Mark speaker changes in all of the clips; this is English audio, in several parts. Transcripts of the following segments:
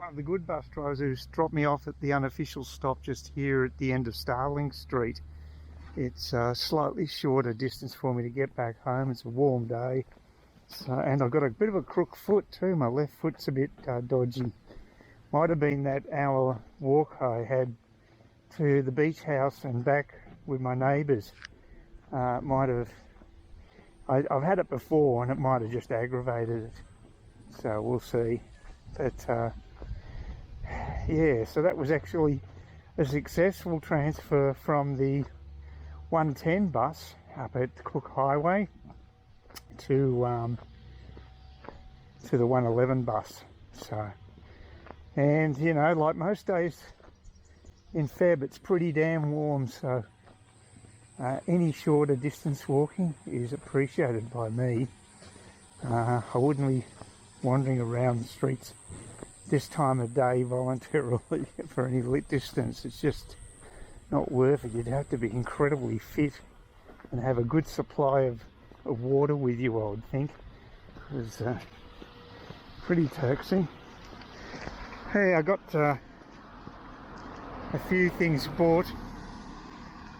Speaker 1: one of the good bus drivers who's dropped me off at the unofficial stop just here at the end of Starling Street. It's a slightly shorter distance for me to get back home. It's a warm day, and I've got a bit of a crook foot too. My left foot's a bit dodgy. Might have been that hour walk I had to the beach house and back with my neighbours. Might have. I've had it before and it might have just aggravated it. So we'll see. But yeah, so that was actually a successful transfer from the 110 bus up at Cook Highway to the 111 bus. So, and you know, like most days in Feb, it's pretty damn warm, so any shorter distance walking is appreciated by me. I wouldn't be wandering around the streets this time of day voluntarily for any lit distance. It's just not worth it. You'd have to be incredibly fit and have a good supply of water with you, I would think. It was pretty taxing. Hey, I got a few things bought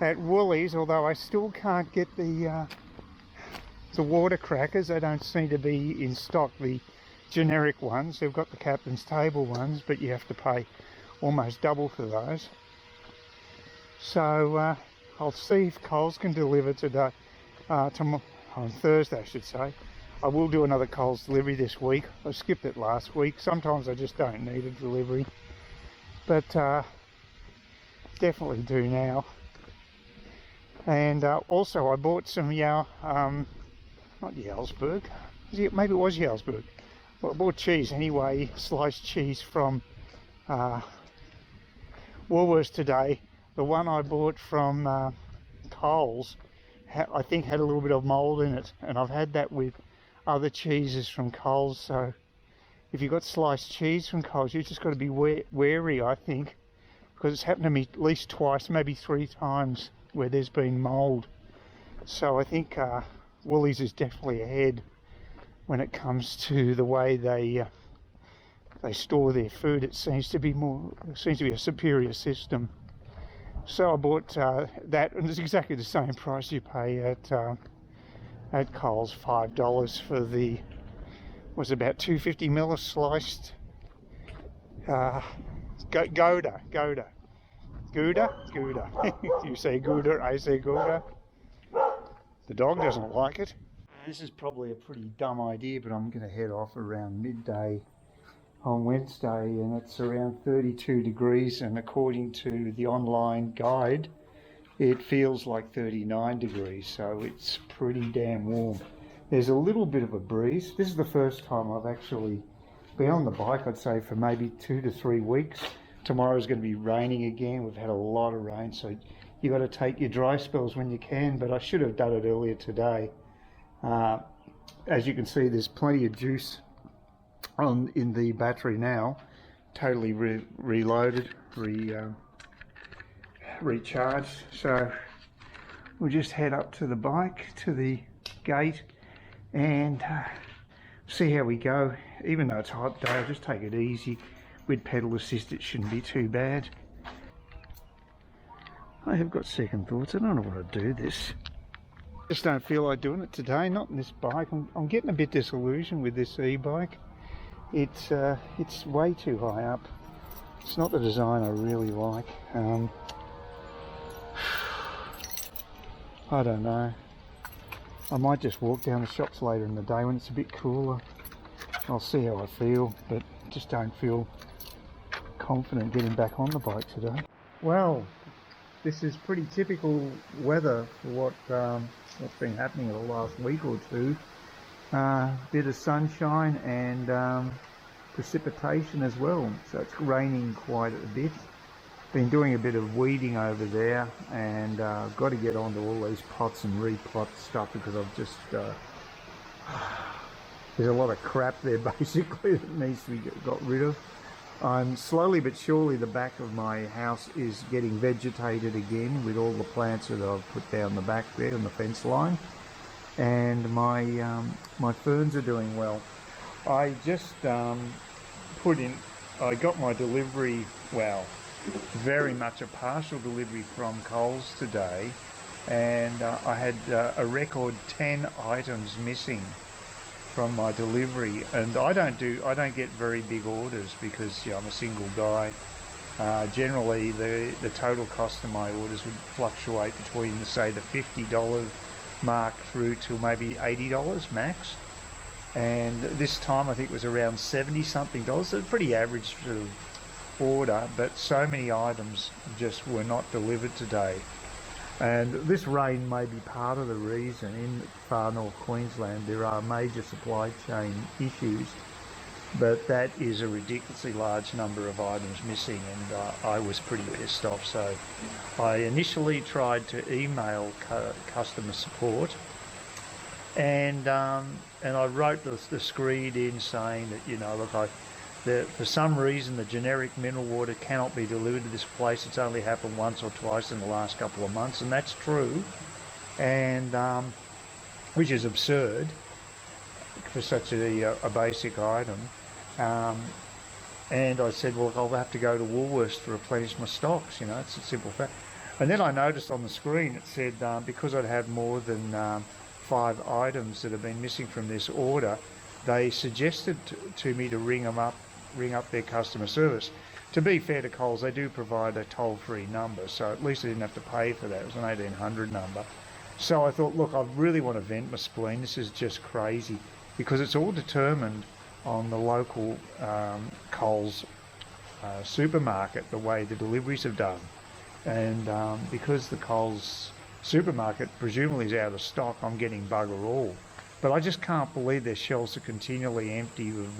Speaker 1: at Woolies, although I still can't get the water crackers. They don't seem to be in stock, the generic ones. They've got the captain's table ones, but you have to pay almost double for those. So I'll see if Coles can deliver today, on Thursday I should say. I will do another Coles delivery this week. I skipped it last week. Sometimes I just don't need a delivery, but definitely do now. And also I bought some not Jarlsberg, maybe it was Jarlsberg. Well, I bought cheese anyway, sliced cheese from Woolworths today. The one I bought from Coles, I think had a little bit of mould in it, and I've had that with other cheeses from Coles. So if you've got sliced cheese from Coles, you've just got to be wary, I think, because it's happened to me at least twice, maybe 3 times, where there's been mould. So I think Woolies is definitely ahead when it comes to the way they store their food. It seems to be a superior system. So I bought that, and it's exactly the same price you pay at Coles, $5 for the, was about 250ml of sliced Gouda. You say Gouda, I say Gouda. The dog doesn't like it. This is probably a pretty dumb idea, but I'm going to head off around midday on Wednesday, and it's around 32 degrees, and according to the online guide it feels like 39 degrees, so it's pretty damn warm. There's a little bit of a breeze. This is the first time I've actually been on the bike, I'd say, for maybe 2 to 3 weeks. Tomorrow's going to be raining again. We've had a lot of rain, so you got to take your dry spells when you can, but I should have done it earlier today. As you can see, there's plenty of juice in the battery now, totally reloaded, recharged. So we'll just head up to the bike, to the gate, and see how we go. Even though it's a hot day, I'll just take it easy. With pedal assist it shouldn't be too bad. I have got second thoughts. I don't know what to do this. Just don't feel like doing it today, not in this bike. I'm getting a bit disillusioned with this e-bike. It's way too high up. It's not the design I really like. I don't know. I might just walk down the shops later in the day when it's a bit cooler. I'll see how I feel, but just don't feel confident getting back on the bike today. Well, this is pretty typical weather for what's been happening in the last week or two. Bit of sunshine and precipitation as well, so it's raining quite a bit. Been doing a bit of weeding over there, and got to get onto all these pots and replot stuff, because I've just there's a lot of crap there basically that needs to be got rid of. I'm slowly but surely, the back of my house is getting vegetated again with all the plants that I've put down the back there on the fence line, and my ferns are doing well. I just put in I got my delivery, well, very much a partial delivery from Coles today, and I had a record 10 items missing from my delivery. And I don't get very big orders because I'm a single guy. Generally, the total cost of my orders would fluctuate between, say, the $50 mark through to maybe $80 max. And this time I think it was around 70 something dollars. So pretty average sort of order, but so many items just were not delivered today. And this rain may be part of the reason. In far north Queensland there are major supply chain issues, but that is a ridiculously large number of items missing, and I was pretty pissed off. So I initially tried to email customer support, and I wrote the screed in saying that, look, for some reason the generic mineral water cannot be delivered to this place. It's only happened once or twice in the last couple of months, and that's true, and which is absurd for such a basic item. And I said, well, I'll have to go to Woolworths to replenish my stocks. It's a simple fact. And then I noticed on the screen it said because I'd had more than 5 items that have been missing from this order, they suggested to me to ring up their customer service. To be fair to Coles, they do provide a toll-free number, so at least I didn't have to pay for that. It was an 1800 number. So I thought, look, I really want to vent my spleen. This is just crazy, because it's all determined on the local Coles supermarket, the way the deliveries have done. And because the Coles supermarket presumably is out of stock, I'm getting bugger all. But I just can't believe their shelves are continually empty of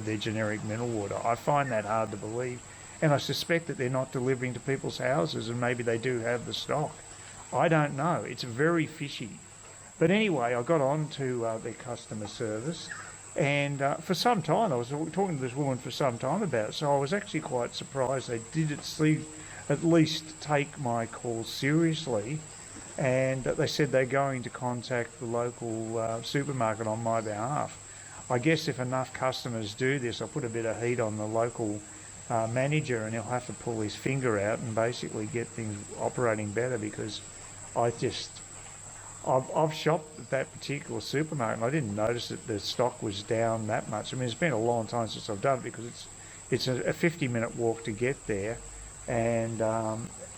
Speaker 1: their generic mineral water. I find that hard to believe, and I suspect that they're not delivering to people's houses, and maybe they do have the stock. I don't know. It's very fishy. But anyway, I got on to their customer service, and for some time, I was talking to this woman for some time about it, so I was actually quite surprised they did at least take my call seriously. And they said they're going to contact the local supermarket on my behalf. I guess if enough customers do this, I'll put a bit of heat on the local manager, and he'll have to pull his finger out and basically get things operating better, because I've shopped at that particular supermarket and I didn't notice that the stock was down that much. I mean, it's been a long time since I've done it, because it's a 50-minute walk to get there, and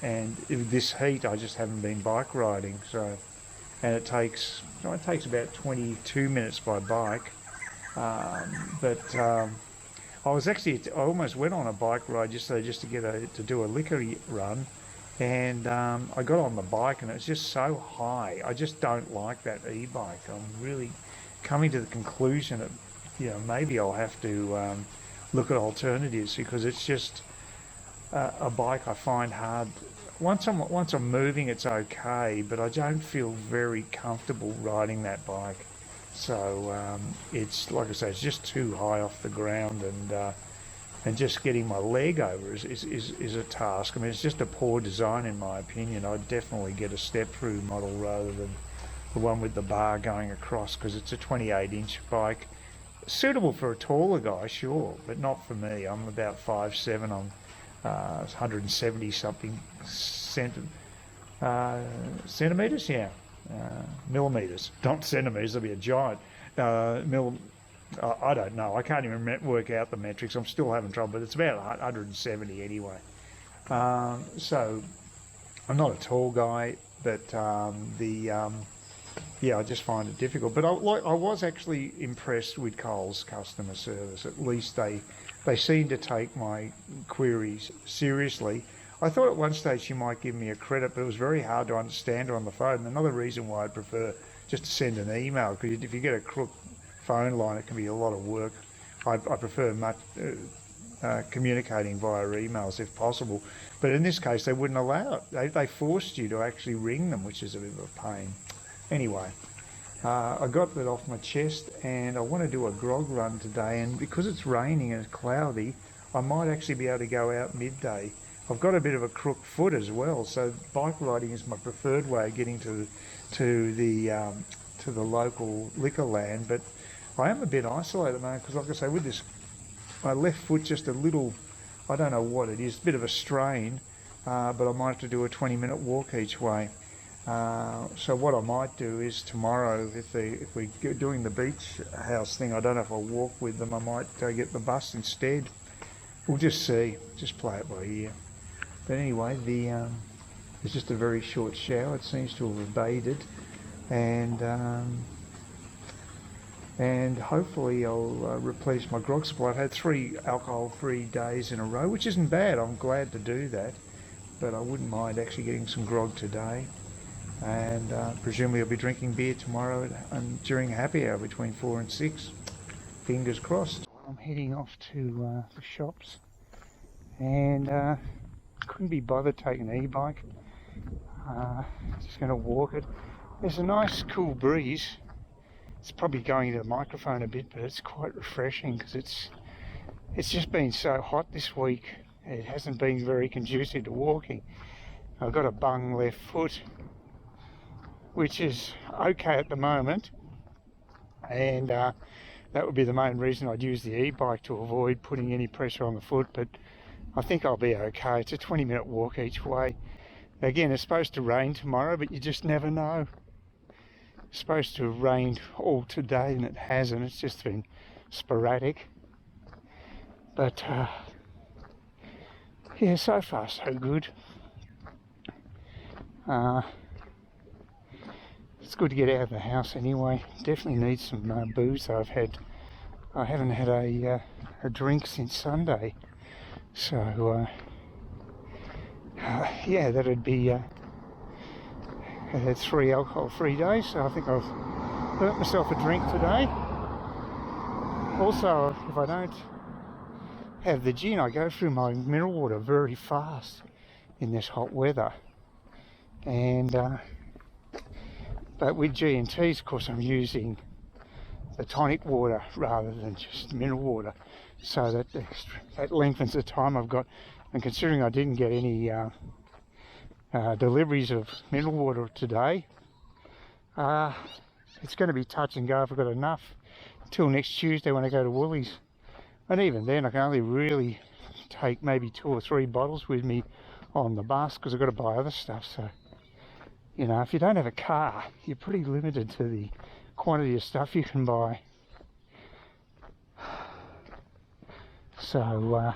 Speaker 1: in this heat I just haven't been bike riding, so, and it takes about 22 minutes by bike, but I almost went on a bike ride yesterday just to do a liquor run, and I got on the bike and it's just so high. I just don't like that e-bike. I'm really coming to the conclusion that maybe I'll have to look at alternatives, because it's just a bike I find hard. Once I'm moving, it's okay, but I don't feel very comfortable riding that bike. So it's, like I say, it's just too high off the ground, and just getting my leg over is a task. I mean, it's just a poor design in my opinion. I'd definitely get a step-through model rather than the one with the bar going across, because it's a 28-inch bike. Suitable for a taller guy, sure, but not for me. I'm about 5'7". I'm 170 something centimeters, millimeters, not centimeters. I'll be a giant. I don't know. I can't even work out the metrics. I'm still having trouble, but it's about 170 anyway. So I'm not a tall guy, but I just find it difficult. But I was actually impressed with Coles customer service. At least they seem to take my queries seriously. I thought at one stage she might give me a credit, but it was very hard to understand her on the phone. Another reason why I'd prefer just to send an email, because if you get a crook phone line, it can be a lot of work. I prefer much communicating via emails if possible. But in this case, they wouldn't allow it. They forced you to actually ring them, which is a bit of a pain. Anyway, I got that off my chest, and I want to do a grog run today, and because it's raining and it's cloudy, I might actually be able to go out midday. I've got a bit of a crook foot as well, so bike riding is my preferred way of getting to the local liquor land. But I am a bit isolated at the moment, because like I say, with this, my left foot just a little I don't know what it is, a bit of a strain, but I might have to do a 20-minute walk each way. So what I might do is tomorrow, if we're doing the beach house thing, I don't know if I'll walk with them. I might get the bus instead. We'll just see, just play it by ear. But anyway, it's just a very short shower. It seems to have abated, and hopefully I'll replenish my grog supply. I've had 3 alcohol-free days in a row, which isn't bad. I'm glad to do that, but I wouldn't mind actually getting some grog today. And presumably I'll be drinking beer tomorrow during happy hour between 4 and 6. Fingers crossed. I'm heading off to the shops, and couldn't be bothered taking an e-bike. Just going to walk it. There's a nice cool breeze. It's probably going into the microphone a bit, but it's quite refreshing because it's just been so hot this week. It hasn't been very conducive to walking. I've got a bung left foot, which is okay at the moment, and that would be the main reason I'd use the e-bike, to avoid putting any pressure on the foot, but I think I'll be okay. It's a 20-minute walk each way. Again, it's supposed to rain tomorrow, but you just never know. It's supposed to have rained all today, and it hasn't. It's just been sporadic. But yeah, so far so good. It's good to get out of the house anyway. Definitely need some booze. I haven't had a drink since Sunday, so yeah, that'd be. I had 3 alcohol-free days, so I think I've burnt myself a drink today. Also, if I don't have the gin, I go through my mineral water very fast in this hot weather. And but with G&Ts, of course, I'm using the tonic water rather than just mineral water, so that lengthens the time I've got. And considering I didn't get any deliveries of mineral water today, it's going to be touch and go if I've got enough till next Tuesday when I go to Woolies. And even then I can only really take maybe 2 or 3 bottles with me on the bus, because I've got to buy other stuff. So, you know, if you don't have a car, you're pretty limited to the quantity of stuff you can buy. So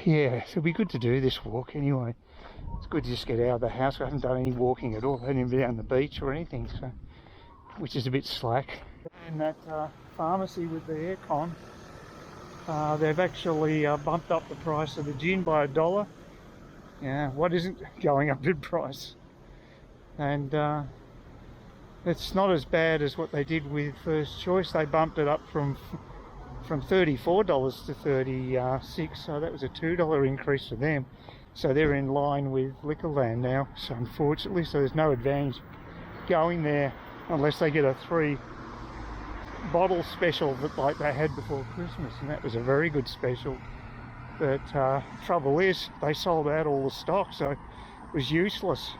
Speaker 1: yeah, it'll be good to do this walk anyway. It's good to just get out of the house. I haven't done any walking at all. I haven't even been down the beach or anything, so, which is a bit slack. In that pharmacy with the aircon, they've actually bumped up the price of the gin by $1. Yeah, what isn't going up in price? And it's not as bad as what they did with First Choice. They bumped it up from $34 to $36, so that was a $2 increase for them. So they're in line with Liquorland now, so unfortunately, so there's no advantage going there unless they get a 3-bottle special that like they had before Christmas, and that was a very good special. But trouble is, they sold out all the stock, so it was useless.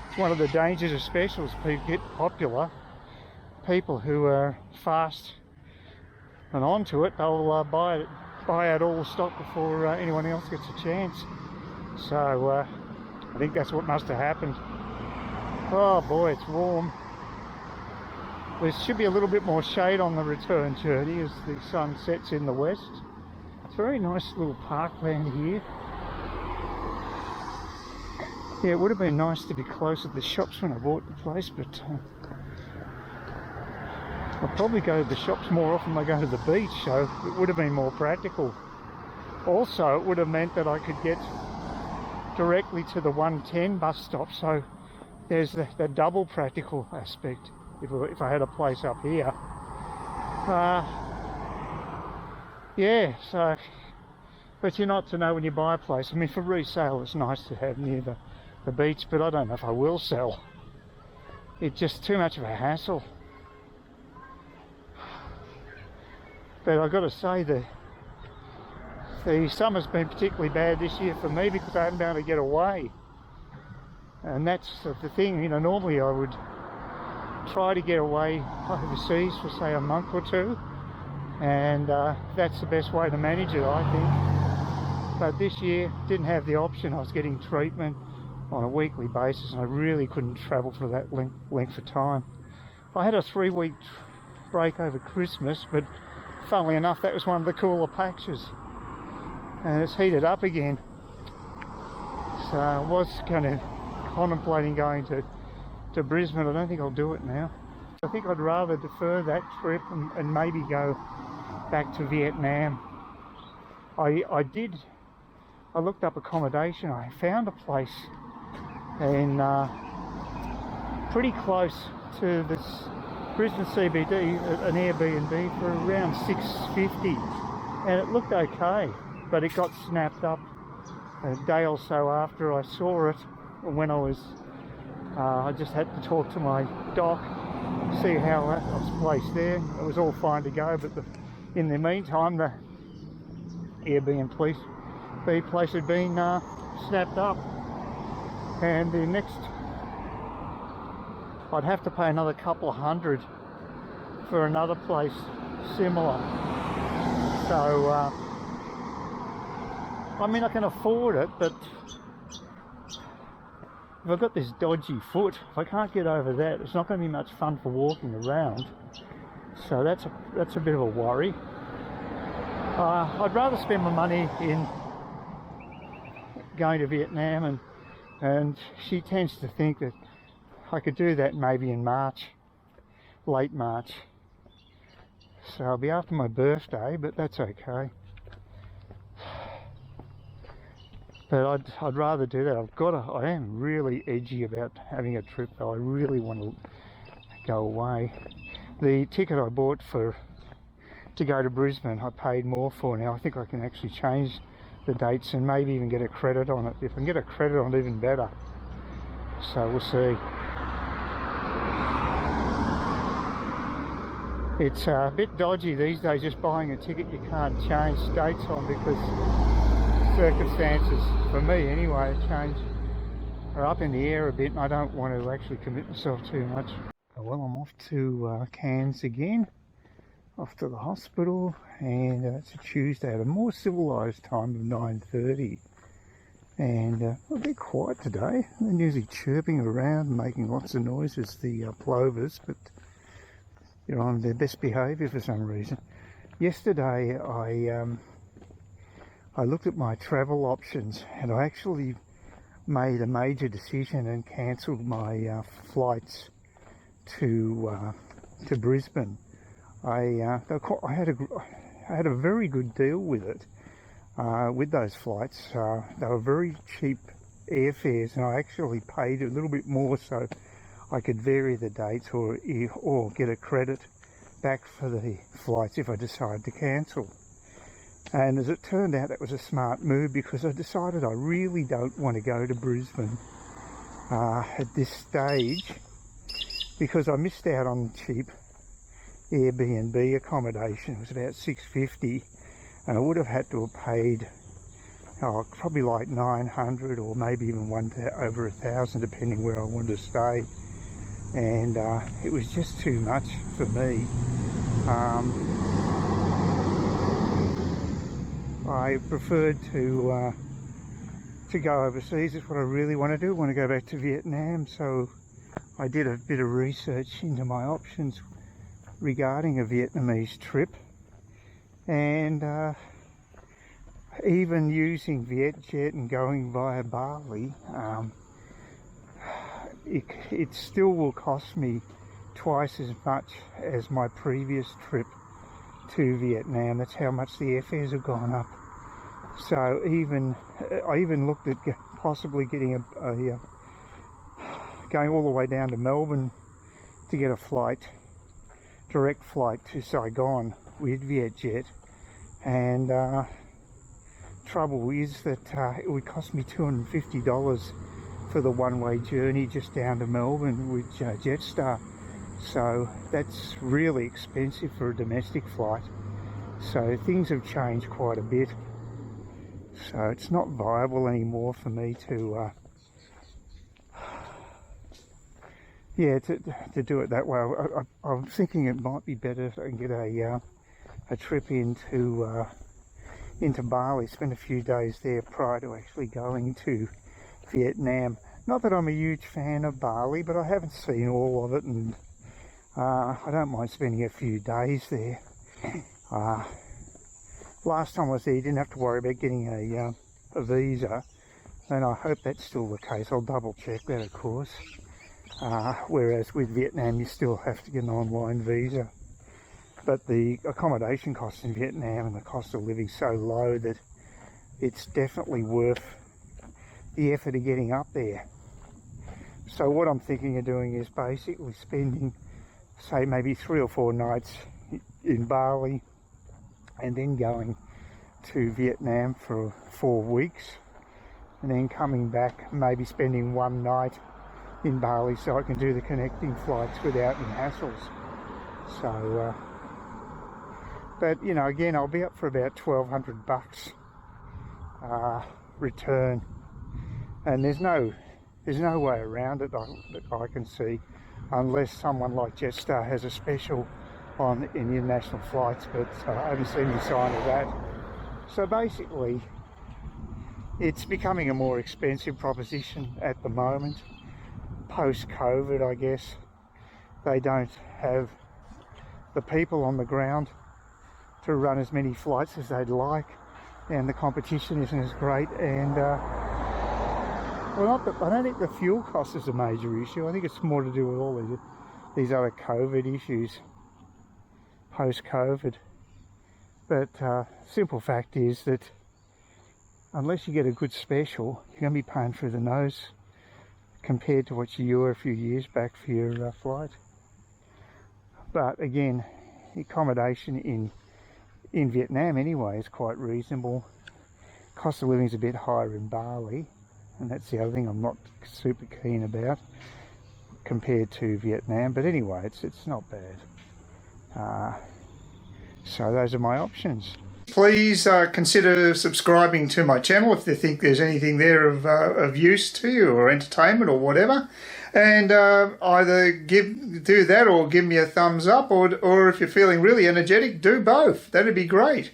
Speaker 1: It's one of the dangers of specials. People get popular, people who are fast and onto it, they'll buy out all the stock before anyone else gets a chance. So I think that's what must have happened. Oh boy, it's warm. There should be a little bit more shade on the return journey as the sun sets in the west. It's a very nice little parkland here. Yeah, it would have been nice to be close to the shops when I bought the place, but I'll probably go to the shops more often than I go to the beach, so it would have been more practical. Also, it would have meant that I could get directly to the 110 bus stop, so there's the double practical aspect if I had a place up here. Yeah, so, but you're not to know when you buy a place. I mean, for resale it's nice to have near the beach, but I don't know if I will sell. It's just too much of a hassle. But I've got to say the summer's been particularly bad this year for me because I haven't been able to get away. And that's the thing, you know, normally I would try to get away overseas for say a month or two, and that's the best way to manage it, I think. But this year didn't have the option. I was getting treatment on a weekly basis and I really couldn't travel for that length of time. I had a 3-week break over Christmas, but funnily enough that was one of the cooler patches and it's heated up again. So I was contemplating going to Brisbane. I don't think I'll do it now. I think I'd rather defer that trip and maybe go back to Vietnam. I looked up accommodation. I found a place in pretty close to this Brisbane CBD, an Airbnb for around $650, and it looked okay, but it got snapped up a day or so after I saw it. When I just had to talk to my doc, see how I was placed there. It was all fine to go, but in the meantime the Airbnb place had been snapped up, and the next I'd have to pay another couple of $100 for another place similar. So I mean, I can afford it, but if I've got this dodgy foot, if I can't get over that, it's not going to be much fun for walking around. So that's a bit of a worry. I'd rather spend my money in going to Vietnam, and she tends to think that I could do that maybe in March, late March. So I'll be after my birthday, but that's okay. But I'd rather do that. I am really edgy about having a trip though. I really want to go away. The ticket I bought to go to Brisbane, I paid more for now. I think I can actually change the dates and maybe even get a credit on it. If I can get a credit on it, even better. So we'll see. It's a bit dodgy these days, just buying a ticket you can't change dates on, because circumstances, for me anyway, are up in the air a bit, and I don't want to actually commit myself too much. Well, I'm off to Cairns again, off to the hospital, and it's a Tuesday at a more civilised time of 9:30, and a bit quiet today. They're usually chirping around, making lots of noises, the plovers, but they're on their best behaviour for some reason. Yesterday I looked at my travel options, and I actually made a major decision and cancelled my flights to Brisbane. I had a very good deal with it, with those flights. They were very cheap airfares, and I actually paid a little bit more so I could vary the dates or get a credit back for the flights if I decided to cancel. And as it turned out, that was a smart move, because I decided I really don't want to go to Brisbane at this stage, because I missed out on cheap Airbnb accommodation. It was about $650, and I would have had to have paid probably like $900 or maybe even over $1,000, depending where I wanted to stay. And it was just too much for me. I preferred to go overseas. It's what I really want to do. I want to go back to Vietnam, so I did a bit of research into my options regarding a Vietnamese trip, and even using Vietjet and going via Bali, it still will cost me twice as much as my previous trip to Vietnam. That's how much the airfares have gone up. So I even looked at possibly getting going all the way down to Melbourne to get a direct flight to Saigon with Vietjet, and trouble is that it would cost me $250 for the one-way journey just down to Melbourne with Jetstar. So that's really expensive for a domestic flight. So things have changed quite a bit. So it's not viable anymore for me to to do it that way. I'm thinking it might be better if I can get a a trip into Bali, spend a few days there prior to actually going to Vietnam. Not that I'm a huge fan of Bali, but I haven't seen all of it, and I don't mind spending a few days there. Last time I was there, you didn't have to worry about getting a visa, and I hope that's still the case. I'll double check that, of course. Whereas with Vietnam, you still have to get an online visa. But the accommodation costs in Vietnam and the cost of living so low that it's definitely worth the effort of getting up there. So what I'm thinking of doing is basically spending, say, maybe 3 or 4 nights in Bali, and then going to Vietnam for 4 weeks, and then coming back, maybe spending 1 night in Bali so I can do the connecting flights without any hassles. So, but you know, again, I'll be up for about $1,200 return, and there's no way around it that I can see, unless someone like Jetstar has a special on in international flights, but I haven't seen any sign of that. So basically, it's becoming a more expensive proposition at the moment. Post-COVID, I guess, they don't have the people on the ground to run as many flights as they'd like, and the competition isn't as great, and well, I don't think the fuel cost is a major issue. I think it's more to do with all these other COVID issues, post-COVID. But simple fact is that unless you get a good special, you're going to be paying through the nose compared to what you were a few years back for your flight. But again, accommodation in Vietnam anyway is quite reasonable. Cost of living is a bit higher in Bali, and that's the other thing I'm not super keen about compared to Vietnam. But anyway, it's not bad. So those are my options. Please consider subscribing to my channel if you think there's anything there of use to you, or entertainment or whatever. And either do that or give me a thumbs up, or if you're feeling really energetic, do both. That'd be great.